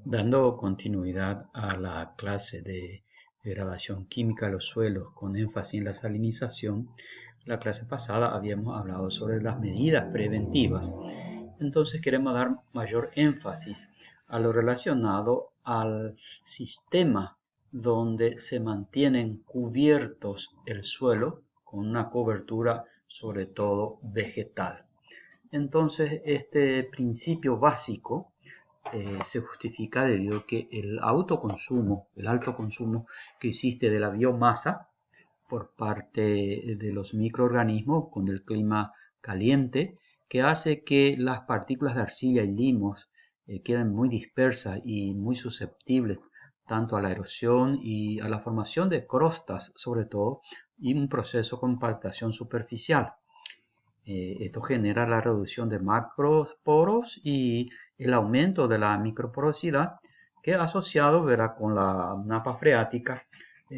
Dando continuidad a la clase de degradación química de los suelos con énfasis en la salinización, la clase pasada habíamos hablado sobre las medidas preventivas. Entonces queremos dar mayor énfasis a lo relacionado al sistema donde se mantienen cubiertos el suelo con una cobertura sobre todo vegetal. Entonces este principio básico se justifica debido a que el autoconsumo, el alto consumo que existe de la biomasa por parte de los microorganismos con el clima caliente, que hace que las partículas de arcilla y limos queden muy dispersas y muy susceptibles tanto a la erosión y a la formación de crostas, sobre todo, y un proceso de compactación superficial. Esto genera la reducción de macroporos y el aumento de la microporosidad, que asociado con la napa freática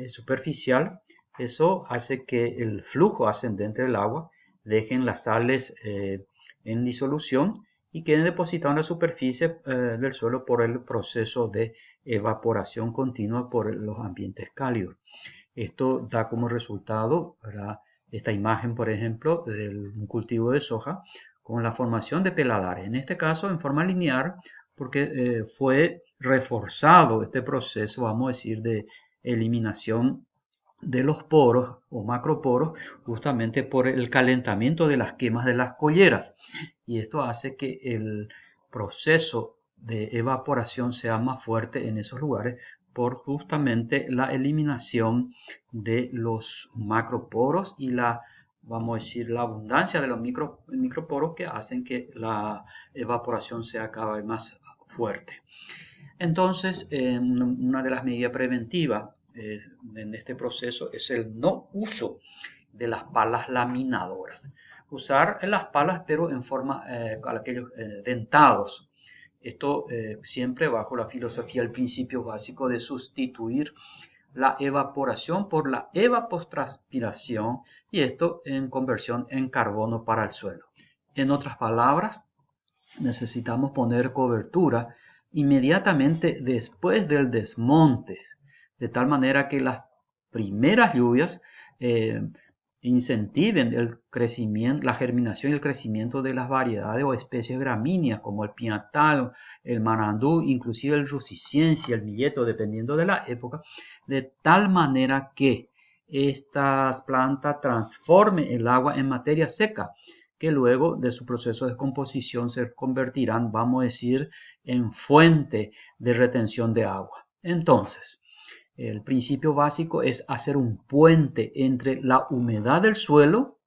superficial, eso hace que el flujo ascendente del agua dejen las sales en disolución y queden depositadas en la superficie del suelo por el proceso de evaporación continua por los ambientes cálidos. Esto da como resultado, ¿verdad?, esta imagen, por ejemplo, de un cultivo de soja con la formación de peladares. En este caso, en forma lineal, porque fue reforzado este proceso, vamos a decir, de eliminación de los poros o macroporos, justamente por el calentamiento de las quemas de las colleras. Y esto hace que el proceso de evaporación sea más fuerte en esos lugares por justamente la eliminación de los macroporos y vamos a decir, la abundancia de los microporos que hacen que la evaporación sea cada vez más fuerte. Entonces, una de las medidas preventivas en este proceso es el no uso de las palas laminadoras. Usar las palas pero en forma, aquellos dentados. Esto siempre bajo la filosofía, el principio básico de sustituir la evaporación por la evapotranspiración, y esto en conversión en carbono para el suelo. En otras palabras, necesitamos poner cobertura inmediatamente después del desmonte, de tal manera que las primeras lluvias incentiven el crecimiento, la germinación y el crecimiento de las variedades o especies gramíneas como el pinatal, el marandú, inclusive el rusiciencia, el milleto, dependiendo de la época, de tal manera que estas plantas transformen el agua en materia seca, que luego de su proceso de descomposición se convertirán, vamos a decir, en fuente de retención de agua. Entonces, el principio básico es hacer un puente entre la humedad del suelo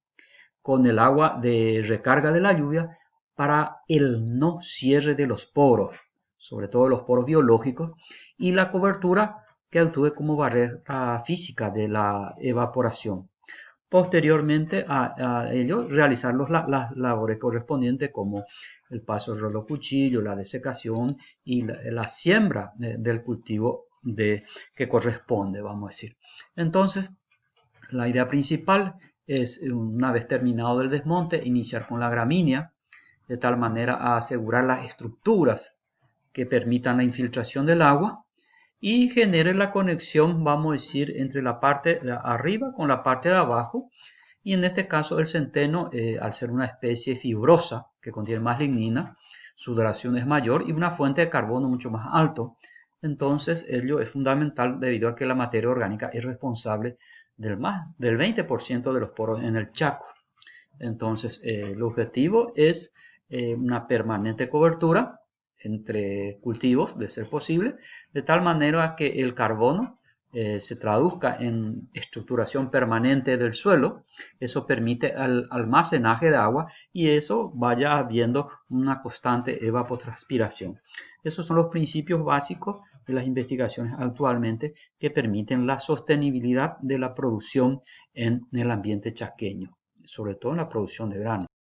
con el agua de recarga de la lluvia para el no cierre de los poros, sobre todo los poros biológicos, y la cobertura que actúe como barrera física de la evaporación. Posteriormente a ello, realizar las labores correspondientes como el paso del rolo cuchillo, la desecación y la siembra del cultivo que corresponde, vamos a decir. Entonces, la idea principal es, una vez terminado el desmonte, iniciar con la gramínea, de tal manera a asegurar las estructuras que permitan la infiltración del agua y genere la conexión, vamos a decir, entre la parte de arriba con la parte de abajo. Y en este caso el centeno, al ser una especie fibrosa que contiene más lignina, su duración es mayor y una fuente de carbono mucho más alto. Entonces ello es fundamental debido a que la materia orgánica es responsable del 20% de los poros en el Chaco. Entonces el objetivo es una permanente cobertura entre cultivos, de ser posible, de tal manera que el carbono se traduzca en estructuración permanente del suelo. Eso permite el almacenaje de agua y eso vaya habiendo una constante evapotranspiración. Esos son los principios básicos de las investigaciones actualmente que permiten la sostenibilidad de la producción en el ambiente chaqueño, sobre todo en la producción de grano.